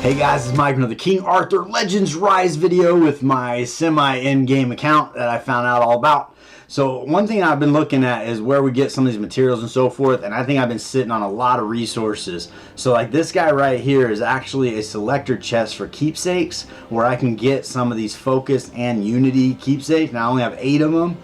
Hey guys, it's Mike with another King Arthur Legends Rise video with my semi-endgame account that I found out all about. So one thing I've been looking at is where we get some of these materials and so forth, and I think I've been sitting on a lot of resources. So like this guy right here is actually a selector chest for keepsakes where I can get some of these focus and unity keepsakes, and I only have 8 of them.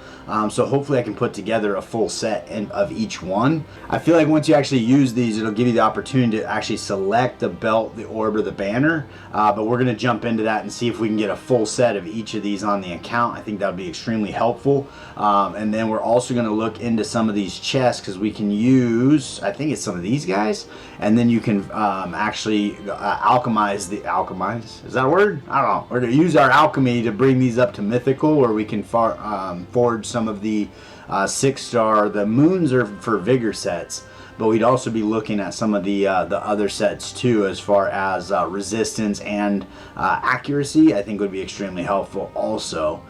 So hopefully I can put together a full set of each one. I feel like once you actually use these, it'll give you the opportunity to actually select the belt, the orb, or the banner. But we're going to jump into that and see if we can get a full set of each of these on the account. I think that would be extremely helpful. And then we're also going to look into some of these chests because we can use, I think it's some of these guys, and then you can actually alchemize is that a word? I don't know. We're going to use our alchemy to bring these up to mythical, where we can forge some of the 6-star. The moons are for vigor sets, but we'd also be looking at some of the other sets too, as far as resistance and accuracy. I think would be extremely helpful also.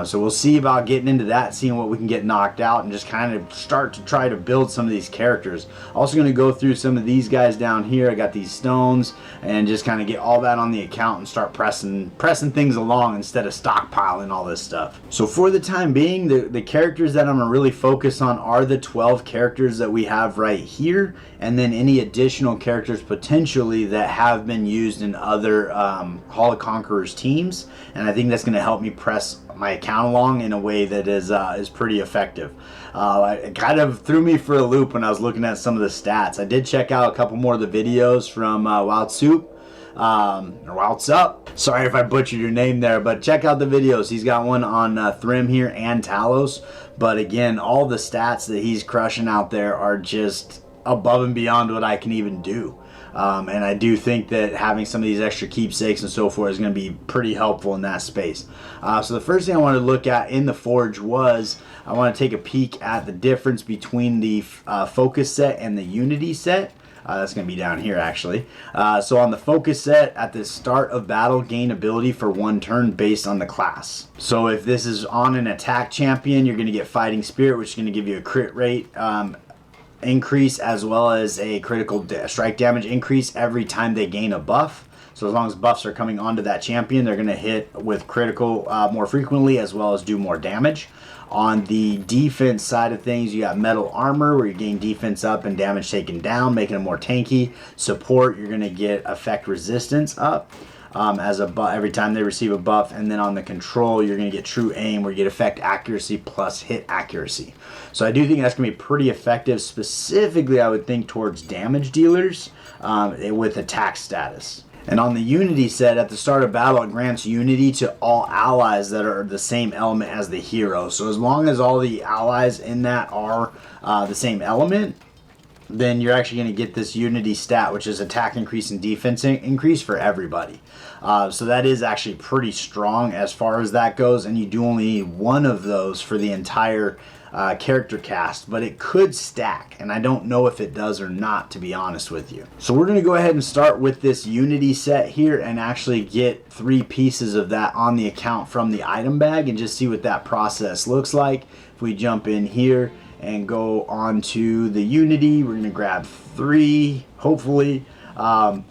So we'll see about getting into that, seeing what we can get knocked out, and just kind of start to try to build some of these characters. Also going to go through some of these guys down here. I got these stones, and just kind of get all that on the account and start pressing things along instead of stockpiling all this stuff. So for the time being, the characters that I'm going to really focus on are the 12 characters that we have right here, and then any additional characters potentially that have been used in other Hall of Conquerors teams, and I think that's going to help me press my account along in a way that is pretty effective. It kind of threw me for a loop when I was looking at some of the stats. I did check out a couple more of the videos from Waltsup, or Waltsup. Sorry if I butchered your name there, but check out the videos. He's got one on Thrym here and Talos, but again, all the stats that he's crushing out there are just above and beyond what I can even do. And I do think that having some of these extra keepsakes and so forth is going to be pretty helpful in that space. So the first thing I wanted to look at in the Forge was I want to take a peek at the difference between the Focus set and the Unity set. That's going to be down here actually. So on the Focus set, at the start of battle, gain ability for 1 turn based on the class. So if this is on an attack champion, you're going to get Fighting Spirit, which is going to give you a crit rate increase, as well as a critical strike damage increase every time they gain a buff. So as long as buffs are coming onto that champion, they're going to hit with critical more frequently, as well as do more damage. On the defense side of things, you got metal armor, where you gain defense up and damage taken down, making it more tanky. Support, you're going to get effect resistance up as a every time they receive a buff. And then on the control, you're going to get true aim, where you get effect accuracy plus hit accuracy. So I do think that's going to be pretty effective, specifically I would think towards damage dealers with attack status. And on the Unity set, at the start of battle, it grants Unity to all allies that are the same element as the hero. So as long as all the allies in that are the same element, then you're actually going to get this Unity stat, which is attack increase and defense increase for everybody. So that is actually pretty strong as far as that goes, and you do only need 1 of those for the entire character cast, but it could stack, and I don't know if it does or not, to be honest with you. So we're going to go ahead and start with this Unity set here and actually get 3 pieces of that on the account from the item bag and just see what that process looks like. If we jump in here and go on to the Unity, we're going to grab 3, hopefully, and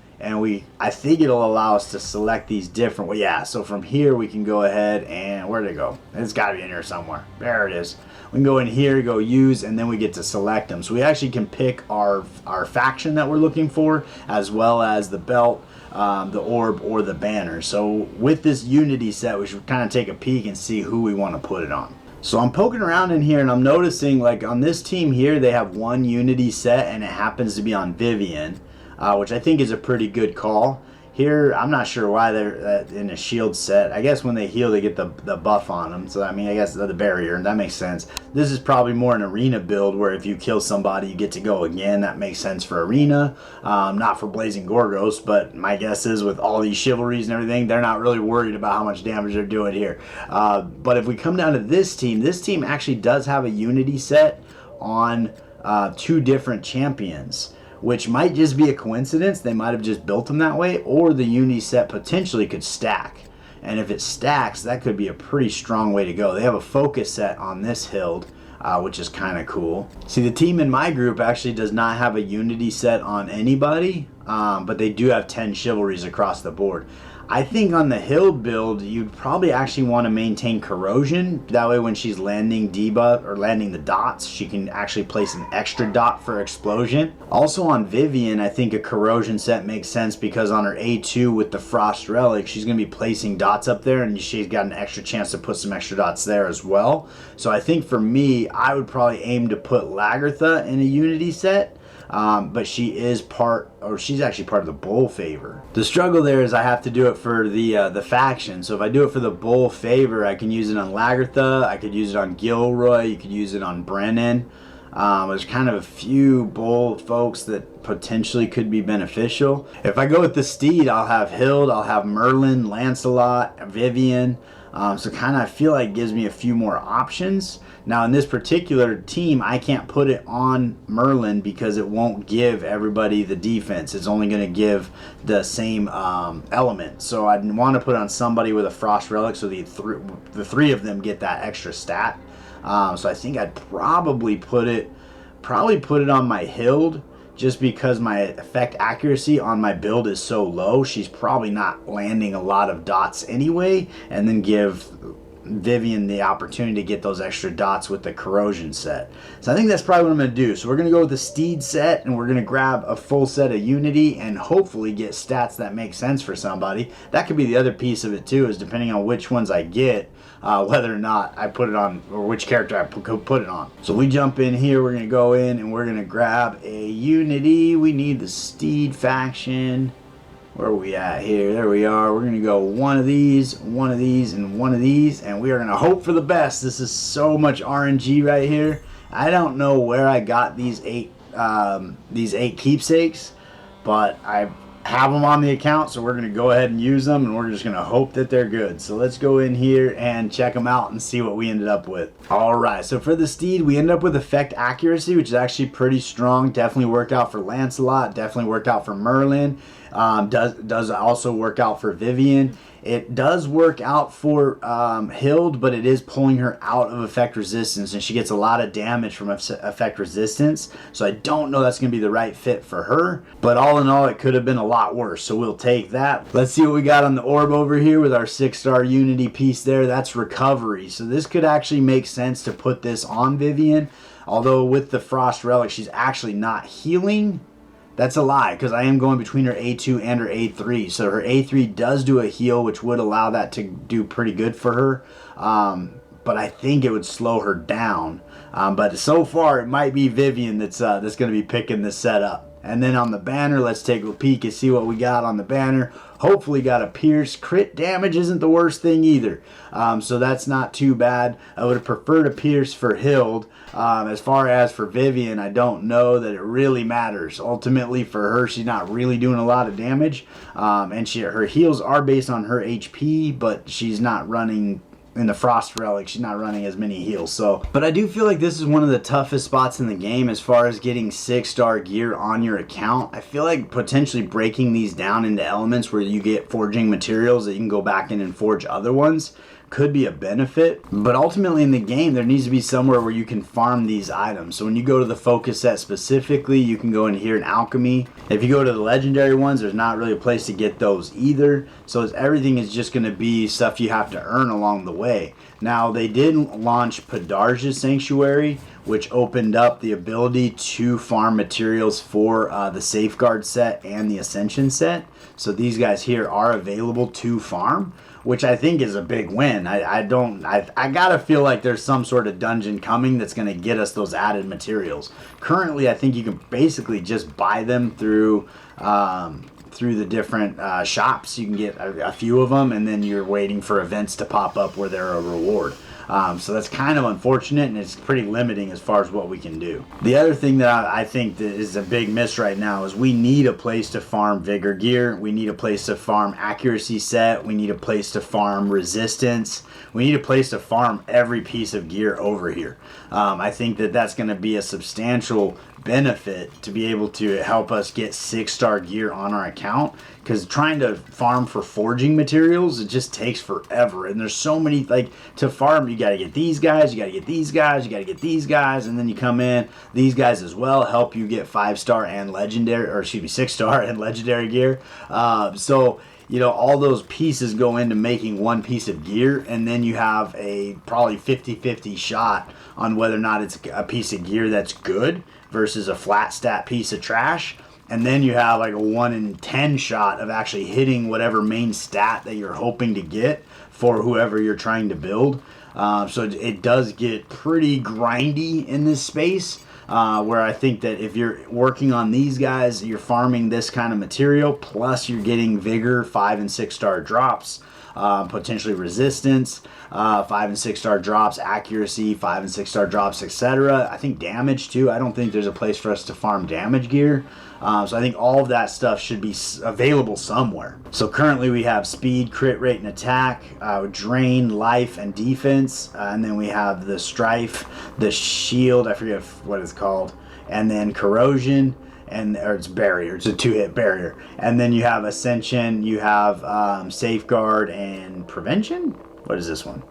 I think it'll allow us to select these different, well, yeah, so from here we can go ahead and, where'd it go? It's got to be in here somewhere. There it is. We can go in here, go use, and then we get to select them. So we actually can pick our faction that we're looking for, as well as the belt, the orb, or the banner. So with this Unity set, we should kind of take a peek and see who we want to put it on. So I'm poking around in here and I'm noticing, like on this team here, they have 1 Unity set, and it happens to be on Vivian, which I think is a pretty good call. Here, I'm not sure why they're in a shield set. I guess when they heal, they get the buff on them. So, I mean, I guess the barrier, that makes sense. This is probably more an arena build, where if you kill somebody, you get to go again. That makes sense for arena. Not for Blazing Gorgos, but my guess is with all these chivalries and everything, they're not really worried about how much damage they're doing here. But if we come down to this team actually does have a Unity set on 2 different champions, which might just be a coincidence. They might have just built them that way, or the Unity set potentially could stack. And if it stacks, that could be a pretty strong way to go. They have a Focus set on this Hild, which is kind of cool. See, the team in my group actually does not have a Unity set on anybody. but they do have 10 chivalries across the board. I think on the Hild build, you'd probably actually want to maintain corrosion. That way when she's landing debuff or landing the dots, she can actually place an extra dot for explosion. Also on Vivian, I think a corrosion set makes sense because on her A2 with the Frost Relic, she's going to be placing dots up there and she's got an extra chance to put some extra dots there as well. So I think for me, I would probably aim to put Lagertha in a Unity set. But she's actually part of the Bull favor. The struggle there is I have to do it for the faction. So if I do it for the Bull favor, I can use it on Lagertha, I could use it on Gilroy, you could use it on Brennan. There's kind of a few Bull folks that potentially could be beneficial. If I go with the Steed, I'll have Hild, I'll have Merlin, Lancelot, Vivian. So kind of I feel like it gives me a few more options. Now in this particular team, I can't put it on Merlin because it won't give everybody the defense. It's only going to give the same element. So I'd want to put it on somebody with a Frost Relic so the three of them get that extra stat. So I think I'd probably put it on my Hild, just because my effect accuracy on my build is so low. She's probably not landing a lot of dots anyway, and then give Vivian the opportunity to get those extra dots with the corrosion set. So I think that's probably what I'm going to do. So we're going to go with the Steed set, and we're going to grab a full set of Unity and hopefully get stats that make sense for somebody. That could be the other piece of it too, is depending on which ones I get, whether or not I put it on, or which character I put it on. So we jump in here, we're going to go in and we're going to grab a Unity. We need the Steed faction. Where are we at here? There we are. We're going to go one of these, and one of these, and we are going to hope for the best. This is so much RNG right here. I don't know where I got these eight keepsakes, but I have them on the account, so we're going to go ahead and use them, and we're just going to hope that they're good. So let's go in here and check them out and see what we ended up with. Alright, so for the Steed, we ended up with effect accuracy, which is actually pretty strong. Definitely worked out for Lancelot, definitely worked out for Merlin. Does also work out for Vivian. It does work out for Hild, but it is pulling her out of effect resistance, and she gets a lot of damage from effect resistance. So I don't know that's going to be the right fit for her. But all in all, it could have been a lot worse. So we'll take that. Let's see what we got on the orb over here with our 6-star Unity piece there. That's recovery. So this could actually make sense to put this on Vivian. Although with the Frost Relic, she's actually not healing. That's a lie, because I am going between her A2 and her A3. So her A3 does do a heal, which would allow that to do pretty good for her. But I think it would slow her down. But so far, it might be Vivian that's going to be picking this set up. And then on the banner, let's take a peek and see what we got on the banner. Hopefully got a Pierce. Crit damage isn't the worst thing either. So that's not too bad. I would have preferred a Pierce for Hild. As far as for Vivian, I don't know that it really matters. Ultimately for her, she's not really doing a lot of damage. And her heals are based on her HP, but she's not running... in the Frost Relic, she's not running as many heals. But I do feel like this is one of the toughest spots in the game as far as getting 6-star gear on your account. I feel like potentially breaking these down into elements where you get forging materials that you can go back in and forge other ones could be a benefit. But ultimately in the game, there needs to be somewhere where you can farm these items. So when you go to the focus set specifically, you can go in here in alchemy. If you go to the legendary ones, there's not really a place to get those either. So everything is just going to be stuff you have to earn along the way. Now they did launch Pedarge's Sanctuary, which opened up the ability to farm materials for the Safeguard set and the Ascension set. So these guys here are available to farm, which I think is a big win. I gotta feel like there's some sort of dungeon coming that's gonna get us those added materials. Currently, I think you can basically just buy them through the different shops. You can get a few of them, and then you're waiting for events to pop up where they're a reward. So that's kind of unfortunate, and it's pretty limiting as far as what we can do. The other thing that I think that is a big miss right now is we need a place to farm Vigor gear. We need a place to farm accuracy set. We need a place to farm resistance. We need a place to farm every piece of gear over here. I think that that's going to be a substantial benefit to be able to help us get 6-star gear on our account, because trying to farm for forging materials, it just takes forever. And there's so many, like, to farm, you got to get these guys, you got to get these guys, you got to get these guys, and then you come in. These guys as well help you get 5-star and legendary, or excuse me, 6-star and legendary gear. So, you know, all those pieces go into making one piece of gear, and then you have a probably 50-50 shot on whether or not it's a piece of gear that's good versus a flat stat piece of trash. And then you have like a 1 in 10 shot of actually hitting whatever main stat that you're hoping to get for whoever you're trying to build. So it does get pretty grindy in this space, where I think that if you're working on these guys, you're farming this kind of material, plus you're getting vigor, 5 and 6-star drops, potentially resistance, 5 and 6-star drops, accuracy, 5 and 6-star drops, etc. I think damage too. I don't think there's a place for us to farm damage gear. So I think all of that stuff should be available somewhere. So currently we have speed, crit rate, and attack, drain, life, and defense. And then we have the strife, the shield, I forget what it's called, and then corrosion, or it's barrier. It's a 2-hit barrier. And then you have ascension, you have safeguard, and prevention? What is this one?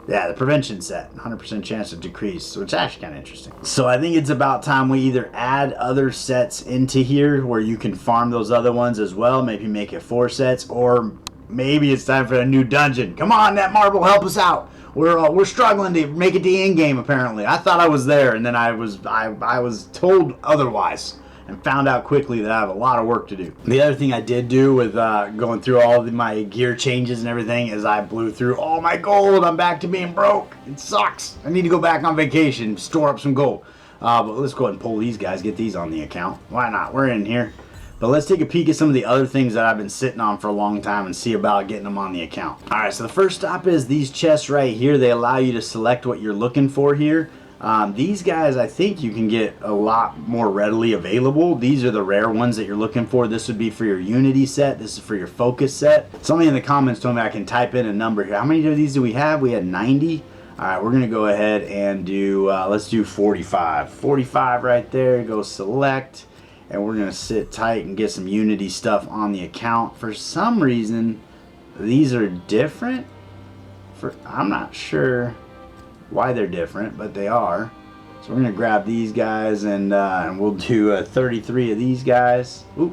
Yeah, the prevention set, 100% chance of decrease, which is actually kind of interesting. So I think it's about time we either add other sets into here where you can farm those other ones as well, maybe make it 4 sets, or maybe it's time for a new dungeon. Come on, Netmarble, help us out. We're struggling to make it to end game apparently. I thought I was there, and then I was told otherwise, and found out quickly that I have a lot of work to do. The other thing I did do with going through all of my gear changes and everything is I blew through all my gold. I'm back to being broke. It sucks. I need to go back on vacation, store up some gold. But let's go ahead and pull these guys, get these on the account. Why not? We're in here. But let's take a peek at some of the other things that I've been sitting on for a long time and see about getting them on the account. Alright, so the first stop is these chests right here. They allow you to select what you're looking for here. These guys, I think you can get a lot more readily available. These are the rare ones that you're looking for. This would be for your Unity set. This is for your Focus set. Somebody in the comments told me I can type in a number here. How many of these do we have? We had 90. All right, we're going to go ahead and do, let's do 45. 45 right there. Go select. And we're going to sit tight and get some Unity stuff on the account. For some reason, these are different. I'm not sure why they're different, but they are. So we're gonna grab these guys and we'll do 33 of these guys. Oop,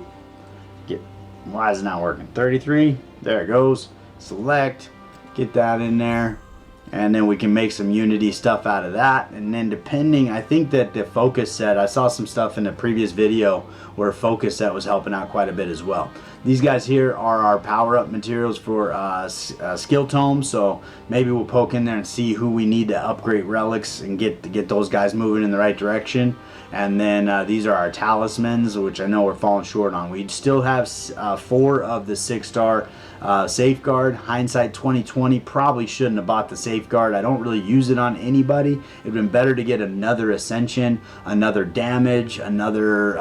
why is it not working? 33, there it goes. Select, get that in there, and then we can make some Unity stuff out of that. And then depending, I think that the Focus set, I saw some stuff in the previous video where Focus set was helping out quite a bit as well. These guys here are our power-up materials for skill tomes, so maybe we'll poke in there and see who we need to upgrade relics and get those guys moving in the right direction. And then these are our talismans, which I know we're falling short on. We still have 4 of the 6-star safeguard. Hindsight 2020, probably shouldn't have bought the safeguard. I don't really use it on anybody. It'd been better to get another ascension, another damage, another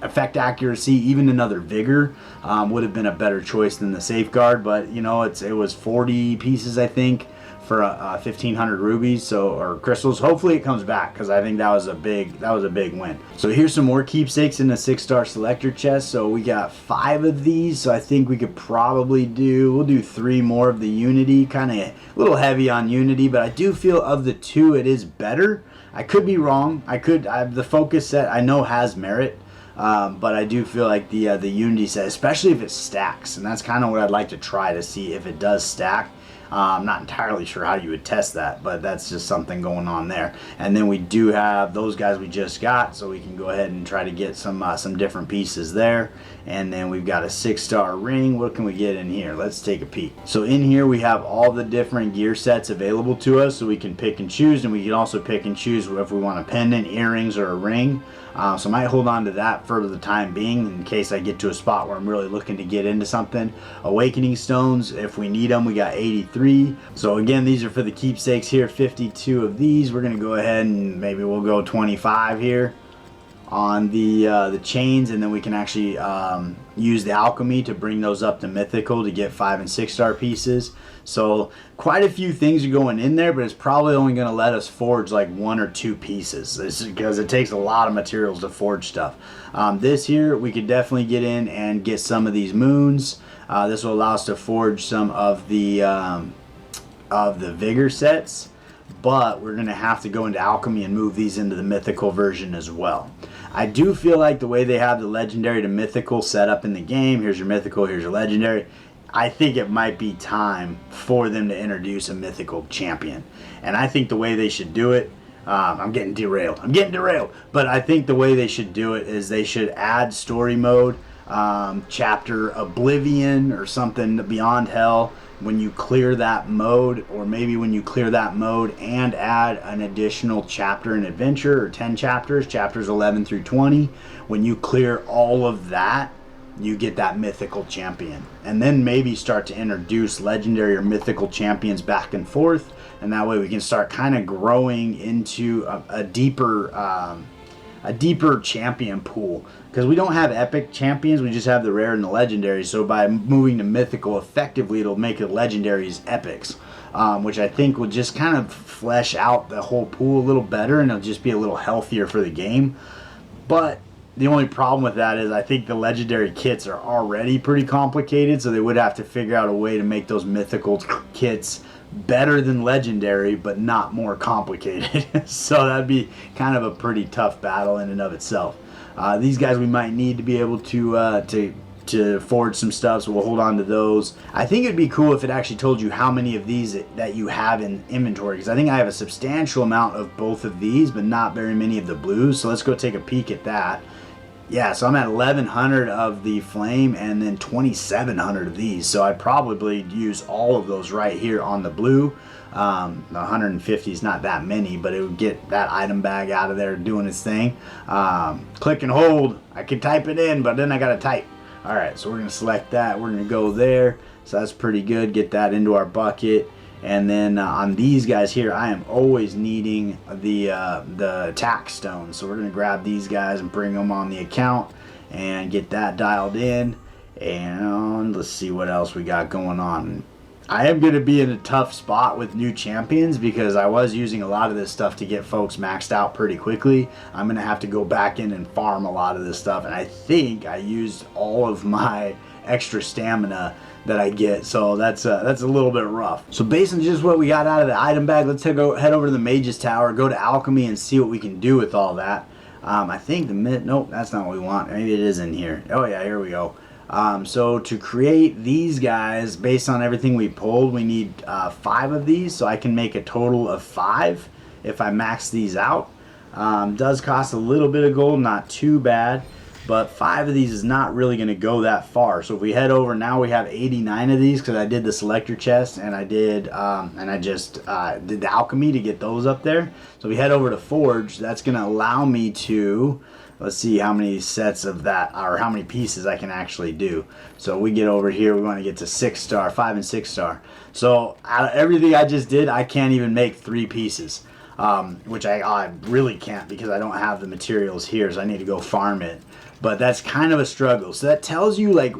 effect accuracy, even another vigor. Would have been a better choice than the safeguard, but you know, it was 40 pieces, I think, for 1,500 rubies, or crystals. Hopefully it comes back, because I think that was a big win. So here's some more keepsakes in the 6-star selector chest. So we got 5 of these, so I think we could probably we'll do 3 more of the Unity. Kind of a little heavy on Unity, but I do feel of the 2 it is better. I could be wrong. The Focus set I know has merit. But I do feel like the Unity set, especially if it stacks, and that's kind of what I'd like to try to see if it does stack. I'm not entirely sure how you would test that, but that's just something going on there. And then we do have those guys we just got, so we can go ahead and try to get some different pieces there. And then we've got a 6-star ring. What can we get in here? Let's take a peek. So in here we have all the different gear sets available to us, so we can pick and choose, and we can also pick and choose if we want a pendant, earrings, or a ring. So I might hold on to that for the time being in case I get to a spot where I'm really looking to get into something. Awakening stones, if we need them, we got 83. So again, these are for the keepsakes here, 52 of these. We're gonna go ahead and maybe we'll go 25 here on the chains, and then we can actually use the alchemy to bring those up to mythical to get 5 and 6 star pieces. So quite a few things are going in there, but it's probably only going to let us forge like 1 or 2 pieces. This is because it takes a lot of materials to forge stuff. This here, we could definitely get in and get some of these moons. This will allow us to forge some of the vigor sets, but we're going to have to go into alchemy and move these into the mythical version as well. I do feel like the way they have the legendary to mythical set up in the game, here's your mythical, here's your legendary, I think it might be time for them to introduce a mythical champion. And I think the way they should do it, I'm getting derailed, but I think the way they should do it is they should add story mode, chapter Oblivion or something, Beyond Hell, when you clear that mode, or maybe when you clear that mode and add an additional chapter in adventure, or 10 chapters, chapters 11 through 20. When you clear all of that, you get that mythical champion, and then maybe start to introduce legendary or mythical champions back and forth, and that way we can start kind of growing into a deeper champion pool, because we don't have epic champions, we just have the rare and the legendary. So by moving to mythical, effectively it'll make the legendaries epics, which I think will just kind of flesh out the whole pool a little better, and it'll just be a little healthier for the game. But the only problem with that is I think the legendary kits are already pretty complicated, so they would have to figure out a way to make those mythical kits better than legendary, but not more complicated. So that'd be kind of a pretty tough battle in and of itself. These guys we might need to be able to forge some stuff, so we'll hold on to those. I think it'd be cool if it actually told you how many of these that you have in inventory, because I think I have a substantial amount of both of these, but not very many of the blues. So let's go take a peek at that. Yeah, so I'm at 1,100 of the flame and then 2,700 of these. So I'd probably use all of those right here on the blue. The 150 is not that many, but it would get that item bag out of there doing its thing. Click and hold. I can type it in, but then I got to type. All right, so we're going to select that. We're going to go there. So that's pretty good. Get that into our bucket. And then on these guys here, I am always needing the attack stones. So we're going to grab these guys and bring them on the account and get that dialed in. And let's see what else we got going on. I am going to be in a tough spot with new champions because I was using a lot of this stuff to get folks maxed out pretty quickly. I'm going to have to go back in and farm a lot of this stuff. And I think I used all of my extra stamina that I get, so that's a little bit rough. So based on just what we got out of the item bag, let's head over to the Mage's Tower, go to Alchemy, and see what we can do with all that. I think nope, that's not what we want. Maybe it is in here. Oh yeah, here we go. So to create these guys, based on everything we pulled, we need 5 of these, so I can make a total of 5 if I max these out. Does cost a little bit of gold, not too bad. But 5 of these is not really going to go that far. So if we head over now, we have 89 of these because I did the selector chest and I did I just did the alchemy to get those up there. So we head over to Forge. That's going to allow me to, let's see how many sets of that, or how many pieces I can actually do. So we get over here, we want to get to 6 star, 5 and 6 star. So out of everything I just did, I can't even make 3 pieces. Which I really can't because I don't have the materials here, so I need to go farm it. But that's kind of a struggle. So that tells you like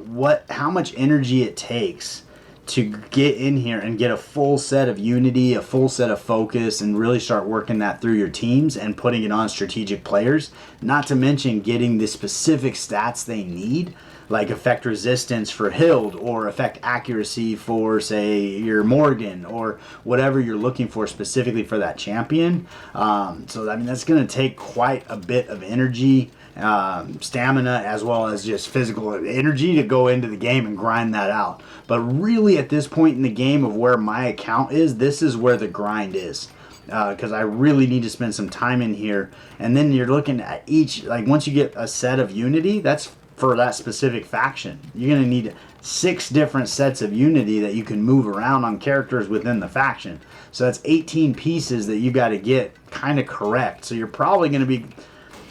how much energy it takes to get in here and get a full set of unity, a full set of focus, and really start working that through your teams and putting it on strategic players. Not to mention getting the specific stats they need, like affect resistance for Hild, or affect accuracy for, say, your Morgan, or whatever you're looking for specifically for that champion. So I mean, that's going to take quite a bit of energy, stamina, as well as just physical energy to go into the game and grind that out. But really at this point in the game of where my account is, this is where the grind is. Because I really need to spend some time in here. And then you're looking at each, like once you get a set of unity, that's for that specific faction. You're going to need 6 different sets of unity that you can move around on characters within the faction. So that's 18 pieces that you got to get kind of correct. So you're probably going to be,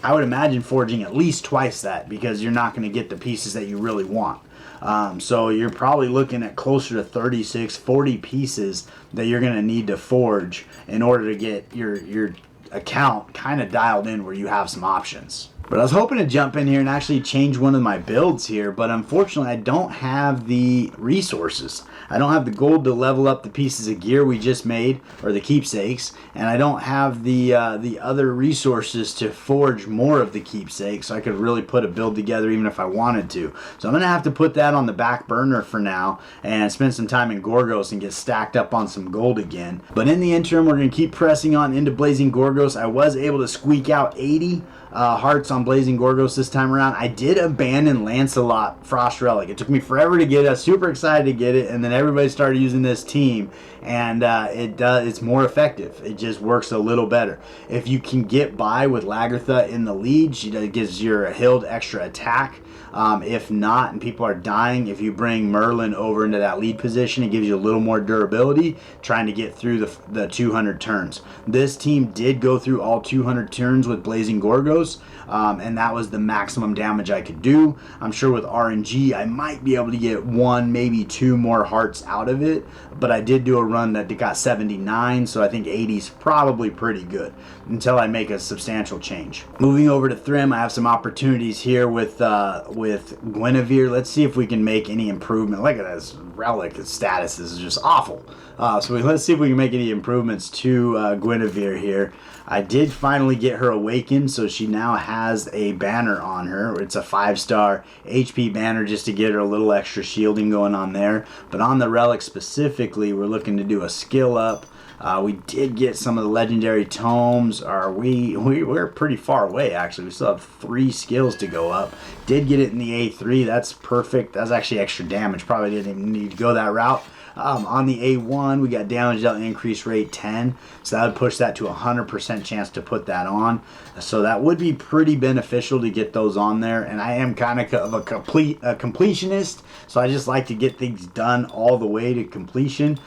I would imagine, forging at least twice that, because you're not going to get the pieces that you really want. So you're probably looking at closer to 36, 40 pieces that you're going to need to forge in order to get your account kind of dialed in where you have some options. But I was hoping to jump in here and actually change one of my builds here, but unfortunately I don't have the resources. I don't have the gold to level up the pieces of gear we just made, or the keepsakes, and I don't have the other resources to forge more of the keepsakes, so I could really put a build together even if I wanted to. So I'm going to have to put that on the back burner for now and spend some time in Gorgos and get stacked up on some gold again. But in the interim, we're going to keep pressing on into Blazing Gorgos. I was able to squeak out 80 hearts on Blazing Gorgos this time around. I did abandon Lancelot Frost Relic. It took me forever to get it. I was super excited to get it, and then everybody started using this team, and it's more effective. It just works a little better. If you can get by with Lagertha in the lead, it gives your Hild extra attack. If not, and people are dying, if you bring Merlin over into that lead position, it gives you a little more durability trying to get through the 200 turns. This team did go through all 200 turns with Blazing Gorgos, and that was the maximum damage I could do. I'm sure with RNG I might be able to get 1, maybe 2 more hearts out of it, but I did do a run that got 79, so I think 80 is probably pretty good until I make a substantial change. Moving over to Thrym, I have some opportunities here with Guinevere. Let's see if we can make any improvement. Look at this relic status is just awful. Let's see if we can make any improvements to Guinevere here. I did finally get her awakened, so she now has a banner on her. It's a 5-star HP banner just to get her a little extra shielding going on there. But on the relic specifically, we're looking to do a skill up. We did get some of the legendary tomes. We're pretty far away, actually. We still have 3 skills to go up. Did get it in the A3. That's perfect. That's actually extra damage. Probably didn't even need to go that route. On the A1, we got damage dealt increase rate 10, so that would push that to 100% chance to put that on. So that would be pretty beneficial to get those on there. And I am kind of a completionist, so I just like to get things done all the way to completion.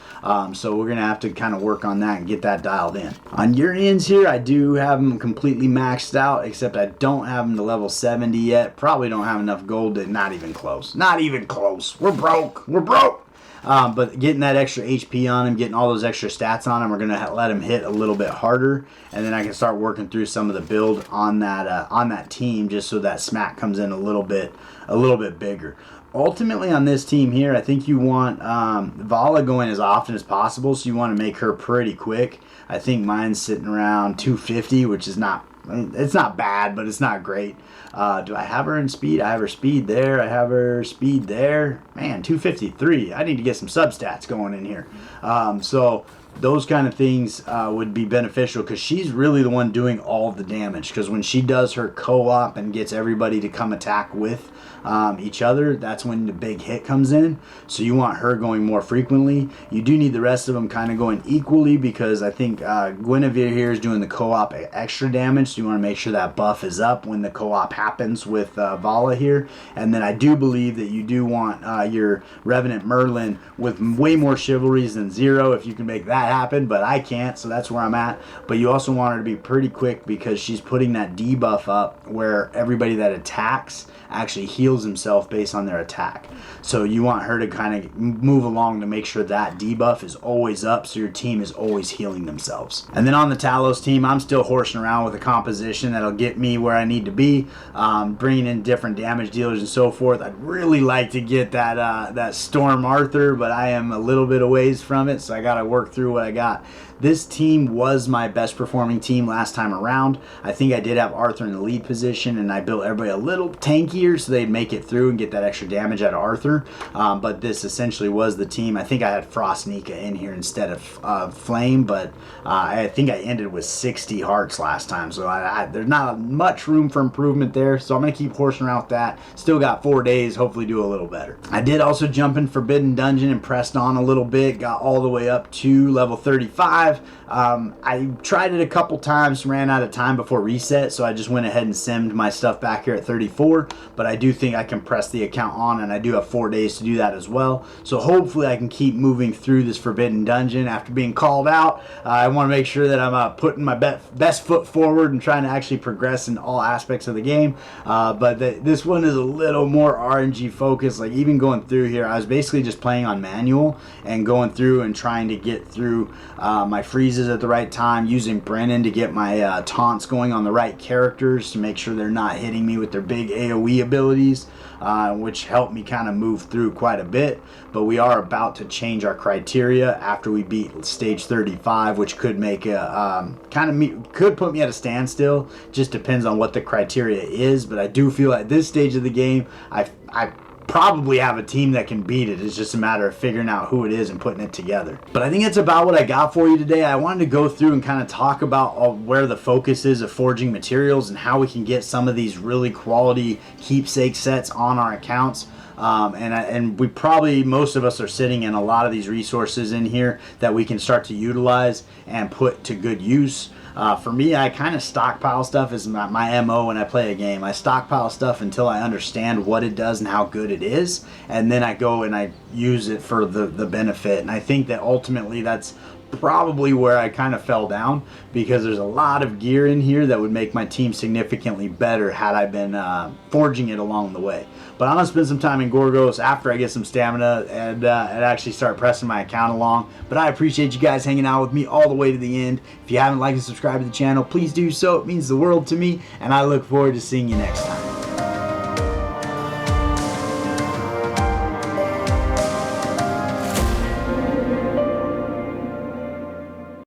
So we're gonna have to kind of work on that and get that dialed in. On Urians here, I do have them completely maxed out, except I don't have them to level 70 yet. Probably don't have enough gold to, not even close. Not even close. We're broke. We're broke. But getting that extra HP on him, getting all those extra stats on him, we're gonna let him hit a little bit harder, and then I can start working through some of the build on that team, just so that smack comes in a little bit bigger. Ultimately, on this team here, I think you want Vala going as often as possible, so you want to make her pretty quick. I think mine's sitting around 250, which is not. It's not bad, but it's not great. Do I have her in speed? I have her speed there. I have her speed there. Man, 253. I need to get some substats going in here. So those kind of things would be beneficial, because she's really the one doing all the damage. Because when she does her co-op and gets everybody to come attack with each other, that's when the big hit comes in. So you want her going more frequently. You do need the rest of them kind of going equally, because I think Guinevere here is doing the co-op extra damage, so you want to make sure that buff is up when the co-op happens with Vala here. And then I do believe that you do want your Revenant Merlin with way more chivalries than 0, if you can make that happen, but I can't, so that's where I'm at. But you also want her to be pretty quick, because she's putting that debuff up where everybody that attacks actually heals himself based on their attack. So you want her to kind of move along to make sure that debuff is always up, so your team is always healing themselves. And then on the Talos team, I'm still horsing around with a composition that'll get me where I need to be, bringing in different damage dealers and so forth. I'd really like to get that Storm Arthur, but I am a little bit a ways from it, so I got to work through what I got. This team was my best performing team last time around. I think I did have Arthur in the lead position, and I built everybody a little tankier so they'd make it through and get that extra damage out of Arthur. But this essentially was the team. I think I had Frost Nika in here instead of Flame, but I think I ended with 60 hearts last time, so there's not much room for improvement there. So I'm going to keep horsing around with that. Still got 4 days, hopefully do a little better. I did also jump in Forbidden Dungeon and pressed on a little bit, got all the way up to level 35. I tried it a couple times, ran out of time before reset, so I just went ahead and simmed my stuff back here at 34, but I do think I can press the account on, and I do have 4 days to do that as well. So hopefully I can keep moving through this Forbidden Dungeon after being called out. I want to make sure that I'm putting my best foot forward and trying to actually progress in all aspects of the game. But this one is a little more RNG focused. Like, even going through here, I was basically just playing on manual and going through and trying to get through through my freezes at the right time, using Brennan to get my taunts going on the right characters to make sure they're not hitting me with their big AoE abilities, which helped me kind of move through quite a bit. But we are about to change our criteria after we beat stage 35, which could make a could put me at a standstill. Just depends on what the criteria is, but I do feel at this stage of the game I probably have a team that can beat it. It's just a matter of figuring out who it is and putting it together. But I think that's about what I got for you today. I wanted to go through and kind of talk about where the focus is of forging materials and how we can get some of these really quality keepsake sets on our accounts. And we probably, most of us are sitting in a lot of these resources in here that we can start to utilize and put to good use. For me, I kind of stockpile stuff as my MO when I play a game. I stockpile stuff until I understand what it does and how good it is, and then I go and I use it for the benefit. And I think that ultimately that's probably where I kind of fell down, because there's a lot of gear in here that would make my team significantly better had I been forging it along the way. But I'm going to spend some time in Gorgos after I get some stamina and actually start pressing my account along. But I appreciate you guys hanging out with me all the way to the end. If you haven't liked and subscribed to the channel, please do so. It means the world to me, and I look forward to seeing you next time.